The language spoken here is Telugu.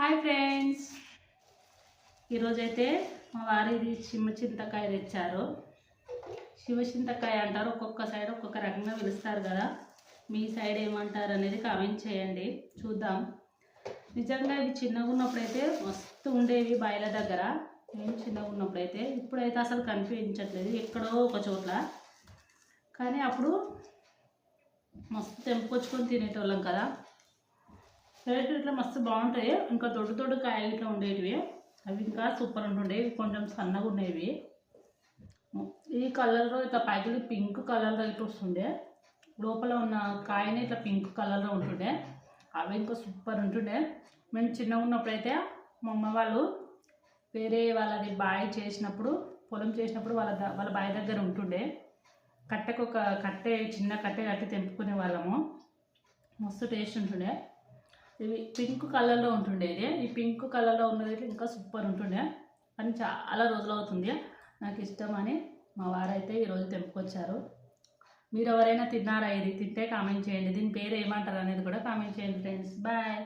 హాయ్ ఫ్రెండ్స్, ఈరోజైతే మా వారు ఇది చింతకాయ తెచ్చారు. చింతకాయ అంటారు, ఒక్కొక్క సైడ్ ఒక్కొక్క రకంగా పిలుస్తారు కదా. మీ సైడ్ ఏమంటారు అనేది కామెంట్ చేయండి, చూద్దాం. నిజంగా ఇవి చిన్నగా ఉన్నప్పుడైతే మస్తు ఉండేవి బాయిల దగ్గర. మేము చిన్నగా ఉన్నప్పుడైతే, ఇప్పుడైతే అసలు కనిపించట్లేదు, ఎక్కడో ఒక చోట్ల. కానీ అప్పుడు మస్తు తెంపుకొచ్చుకొని తినేటోళ్ళం కదా. రేటు ఇట్లా మస్తు బాగుంటాయి. ఇంకా దొడ్డు కాయలు ఇట్లా ఉండేటివి, అవి ఇంకా సూపర్ ఉంటుండేవి. కొంచెం సన్నగా ఉండేవి. ఈ కలర్లో ఇట్లా పైకి పింక్ కలర్లో ఇట్లా వస్తుండే, లోపల ఉన్న కాయని ఇట్లా పింక్ కలర్లో ఉంటుండే. అవి ఇంకా సూపర్ ఉంటుండే. మేము చిన్నగా ఉన్నప్పుడైతే మా అమ్మ వాళ్ళు వేరే వాళ్ళది బావి చేసినప్పుడు, పొలం చేసినప్పుడు వాళ్ళ బావి దగ్గర ఉంటుండే. చిన్న కట్టె కట్టి తెంపుకునే వాళ్ళము. మస్తు టేస్ట్ ఉంటుండే. ఇవి పింక్ కలర్లో ఉంటుండే. ఈ పింక్ కలర్లో ఉన్నది ఇంకా సూపర్ ఉంటుండే. అని చాలా రోజులు అవుతుంది, నాకు ఇష్టమని మా వారైతే ఈరోజు తెంపుకొచ్చారు. మీరు ఎవరైనా తిన్నారా? ఇది తింటే కామెంట్ చేయండి. దీని పేరు ఏమంటారు అనేది కూడా కామెంట్ చేయండి ఫ్రెండ్స్. బాయ్.